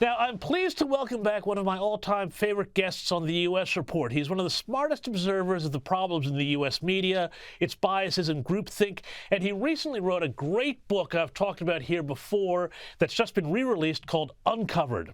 Now, I'm pleased to welcome back one of my all-time favorite guests on the U.S. Report. He's one of the smartest observers of the problems in the U.S. media, its biases and groupthink, and he recently wrote a great book I've talked about here before that's just been re-released called Uncovered: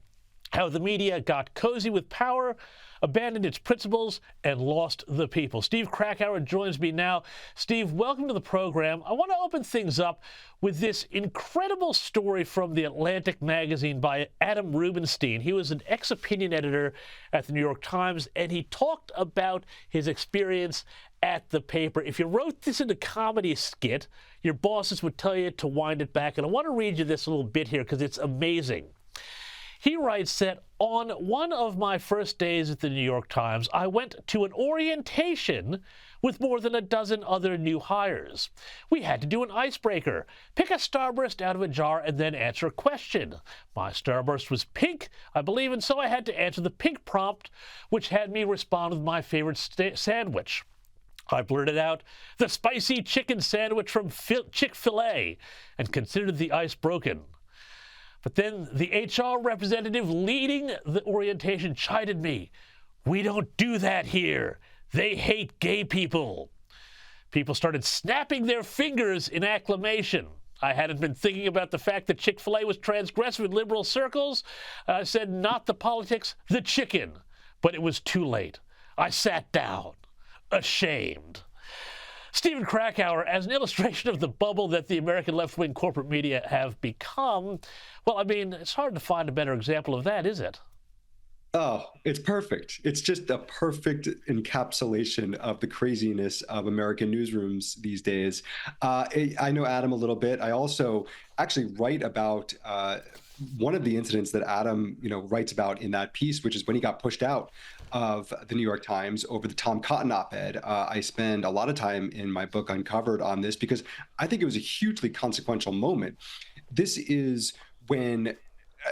How the Media Got Cozy with Power, Abandoned Its Principles, and Lost the People. Steve Krakauer joins me now. Steve, welcome to the program. I want to open things up with this incredible story from The Atlantic magazine by Adam Rubinstein. He was an ex-opinion editor at the New York Times, and he talked about his experience at the paper. If you wrote this in a comedy skit, your bosses would tell you to wind it back. And I want to read you this little bit here because it's amazing. He writes that on one of my first days at the New York Times, I went to an orientation with more than a dozen other new hires. We had to do an icebreaker, pick a starburst out of a jar, and then answer a question. My starburst was pink, I believe, and so I had to answer the pink prompt, which had me respond with my favorite sandwich. I blurted out, "The spicy chicken sandwich from Chick-fil-A," and considered the ice broken. But then the HR representative leading the orientation chided me. "We don't do that here. They hate gay people." People started snapping their fingers in acclamation. I hadn't been thinking about the fact that Chick-fil-A was transgressive in liberal circles. I said, "Not the politics, the chicken." But it was too late. I sat down, ashamed. Stephen Krakauer, as an illustration of the bubble that the American left-wing corporate media have become, well, I mean, it's hard to find a better example of that, is it? Oh, it's perfect. It's just a perfect encapsulation of the craziness of American newsrooms these days. I know Adam a little bit. I also actually write about one of the incidents that Adam, writes about in that piece, which is when he got pushed out of the New York Times over the Tom Cotton op-ed. I spend a lot of time in my book Uncovered on this because I think it was a hugely consequential moment. This is when,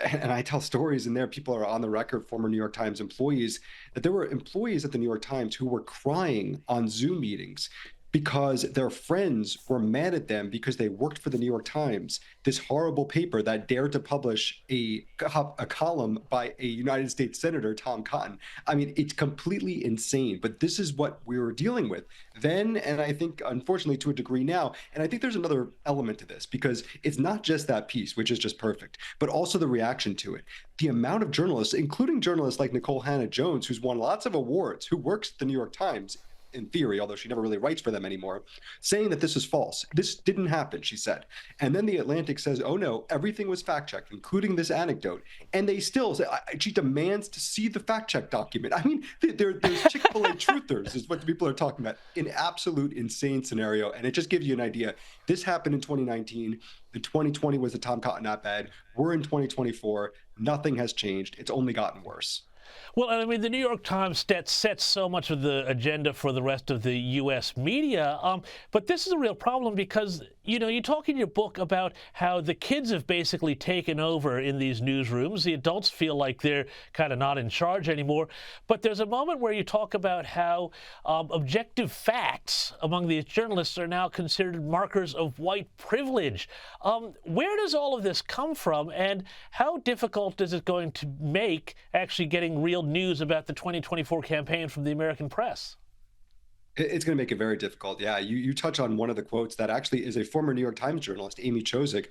and I tell stories in there, people are on the record, former New York Times employees, that there were employees at the New York Times who were crying on Zoom meetings because their friends were mad at them because they worked for the New York Times, this horrible paper that dared to publish a column by a United States Senator, Tom Cotton. I mean, it's completely insane, but this is what we were dealing with then, and I think, unfortunately, to a degree now. And I think there's another element to this, because it's not just that piece, which is just perfect, but also the reaction to it. The amount of journalists, including journalists like Nicole Hannah-Jones, who's won lots of awards, who works at the New York Times, in theory, although she never really writes for them anymore, saying that this is false. This didn't happen, she said. And then The Atlantic says, oh no, everything was fact-checked, including this anecdote. And they still say, she demands to see the fact-check document. I mean, there's Chick-fil-A truthers is what the people are talking about. An absolute insane scenario. And it just gives you an idea. This happened in 2019. In 2020 was the Tom Cotton op-ed. We're in 2024. Nothing has changed. It's only gotten worse. Well, I mean, the New York Times sets so much of the agenda for the rest of the U.S. media, but this is a real problem because, you talk in your book about how the kids have basically taken over in these newsrooms. The adults feel like they're kind of not in charge anymore, but there's a moment where you talk about how objective facts among these journalists are now considered markers of white privilege. Where does all of this come from, and how difficult is it going to make actually getting real news about the 2024 campaign from the American press? It's going to make it very difficult. Yeah, you touch on one of the quotes that actually is a former New York Times journalist, Amy Chozick,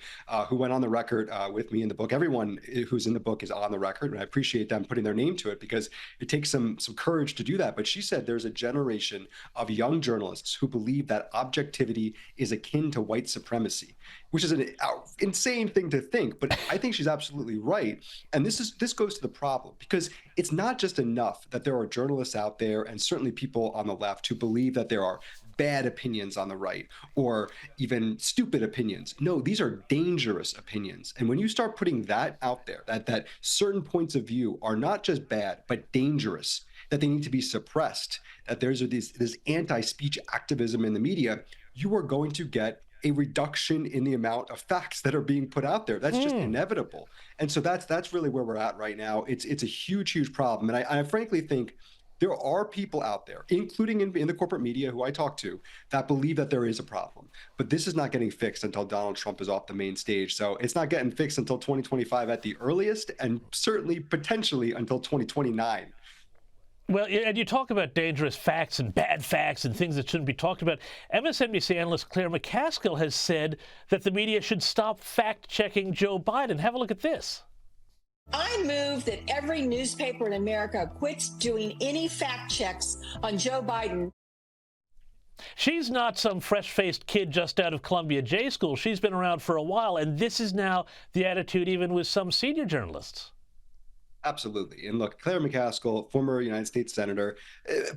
who went on the record with me in the book. Everyone who's in the book is on the record, and I appreciate them putting their name to it because it takes some courage to do that. But she said there's a generation of young journalists who believe that objectivity is akin to white supremacy, which is an insane thing to think. But I think she's absolutely right. And this goes to the problem, because it's not just enough that there are journalists out there, and certainly people on the left, who believe that there are bad opinions on the right or even stupid opinions. No, these are dangerous opinions. And when you start putting that out there, that certain points of view are not just bad, but dangerous, that they need to be suppressed, that there's this anti-speech activism in the media, you are going to get a reduction in the amount of facts that are being put out there. That's just inevitable. And so that's really where we're at right now. It's a huge problem. And I frankly think There are people out there, including in the corporate media who I talk to, that believe that there is a problem. But this is not getting fixed until Donald Trump is off the main stage. So it's not getting fixed until 2025 at the earliest, and certainly potentially until 2029. Well, and you talk about dangerous facts and bad facts and things that shouldn't be talked about. MSNBC analyst Claire McCaskill has said that the media should stop fact-checking Joe Biden. Have a look at this. I move that every newspaper in America quits doing any fact checks on Joe Biden. She's not some fresh-faced kid just out of Columbia J School. She's been around for a while, and this is now the attitude even with some senior journalists. Absolutely. And look, Claire McCaskill, former United States Senator,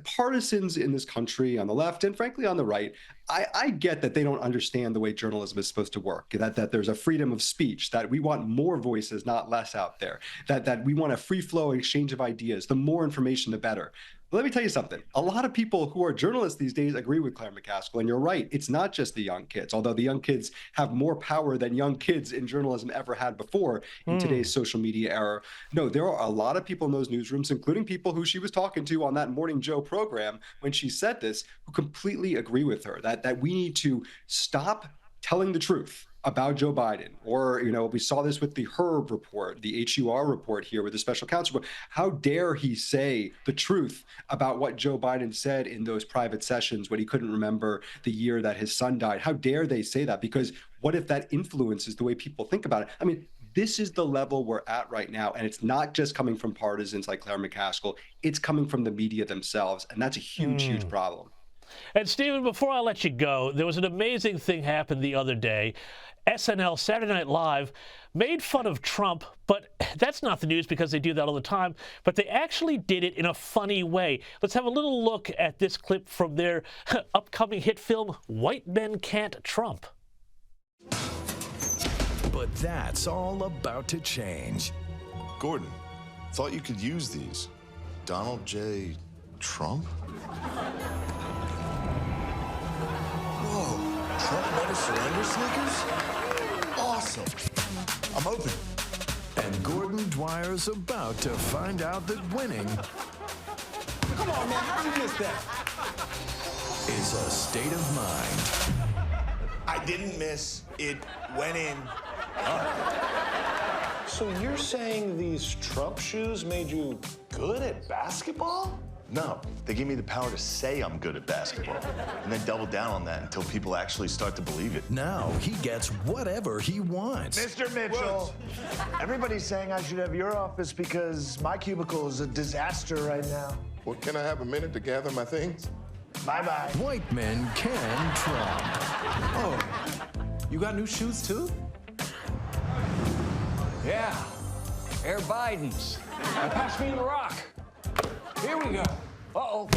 partisans in this country on the left and frankly on the right, I get that they don't understand the way journalism is supposed to work, that there's a freedom of speech, that we want more voices, not less out there, that we want a free flow exchange of ideas. The more information, the better. But let me tell you something. A lot of people who are journalists these days agree with Claire McCaskill, and you're right. It's not just the young kids, although the young kids have more power than young kids in journalism ever had before in today's social media era. No, there are a lot of people in those newsrooms, including people who she was talking to on that Morning Joe program when she said this, who completely agree with her, that we need to stop telling the truth about Joe Biden. Or, we saw this with the Herb report, the HUR report here with the special counsel. How dare he say the truth about what Joe Biden said in those private sessions when he couldn't remember the year that his son died? How dare they say that? Because what if that influences the way people think about it? I mean, this is the level we're at right now, and it's not just coming from partisans like Claire McCaskill. It's coming from the media themselves, and that's a huge, huge problem. And Stephen, before I let you go, there was an amazing thing happened the other day. SNL, Saturday Night Live, made fun of Trump, but that's not the news because they do that all the time. But they actually did it in a funny way. Let's have a little look at this clip from their upcoming hit film, White Men Can't Trump. But that's all about to change. Gordon, thought you could use these. Donald J. Trump? Whoa, Trump never surrender sneakers? Awesome. I'm open. And Gordon Dwyer's about to find out that winning Come on, man, how'd you miss that? is a state of mind. I didn't miss. It went in. So you're saying these Trump shoes made you good at basketball? No, they gave me the power to say I'm good at basketball and then double down on that until people actually start to believe it. Now he gets whatever he wants. Mr. Mitchell, everybody's saying I should have your office because my cubicle is a disaster right now. Well, can I have a minute to gather my things? Bye-bye. White men can Trump. Oh, you got new shoes too? Yeah, Air Biden's. Now pass me the rock. Here we go. Uh-oh.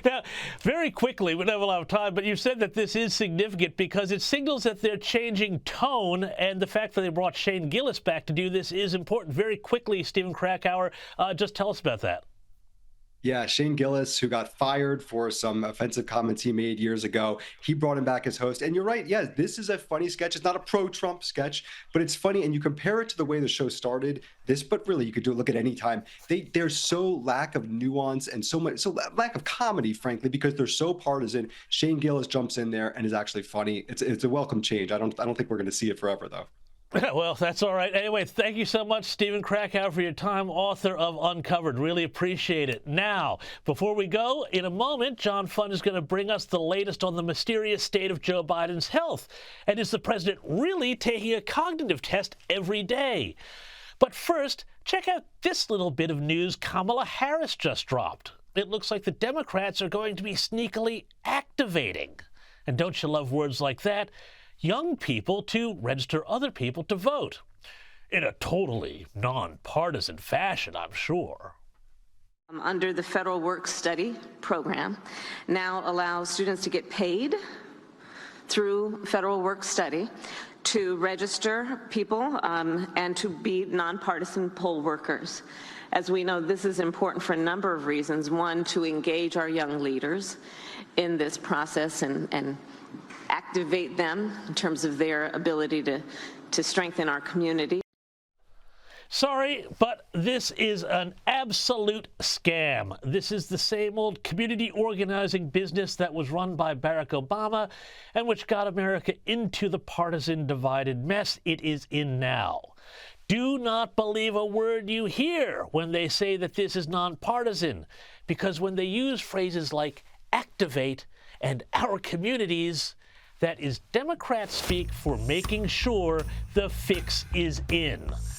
Now, very quickly, we don't have a lot of time, but you said that this is significant because it signals that they're changing tone, and the fact that they brought Shane Gillis back to do this is important. Very quickly, Steve Krakauer, just tell us about that. Yeah, Shane Gillis, who got fired for some offensive comments he made years ago, he brought him back as host. And you're right, yeah, this is a funny sketch. It's not a pro-Trump sketch, but it's funny. And you compare it to the way the show started, but really you could look at any time. There's so lack of nuance and so lack of comedy, frankly, because they're so partisan. Shane Gillis jumps in there and is actually funny. It's a welcome change. I don't think we're going to see it forever, though. Well, that's all right. Anyway, thank you so much, Steve Krakauer, for your time, author of Uncovered. Really appreciate it. Now, before we go, in a moment, John Fund is going to bring us the latest on the mysterious state of Joe Biden's health. And is the president really taking a cognitive test every day? But first, check out this little bit of news Kamala Harris just dropped. It looks like the Democrats are going to be sneakily activating. And don't you love words like that? Young people to register other people to vote. In a totally nonpartisan fashion, I'm sure. Under the Federal Work Study program, now allows students to get paid through Federal Work Study to register people and to be nonpartisan poll workers. As we know, this is important for a number of reasons. One, to engage our young leaders in this process and activate them in terms of their ability to strengthen our community. Sorry, but this is an absolute scam. This is the same old community organizing business that was run by Barack Obama and which got America into the partisan divided mess it is in now. Do not believe a word you hear when they say that this is nonpartisan, because when they use phrases like activate and our communities, that is Democrat speak for making sure the fix is in.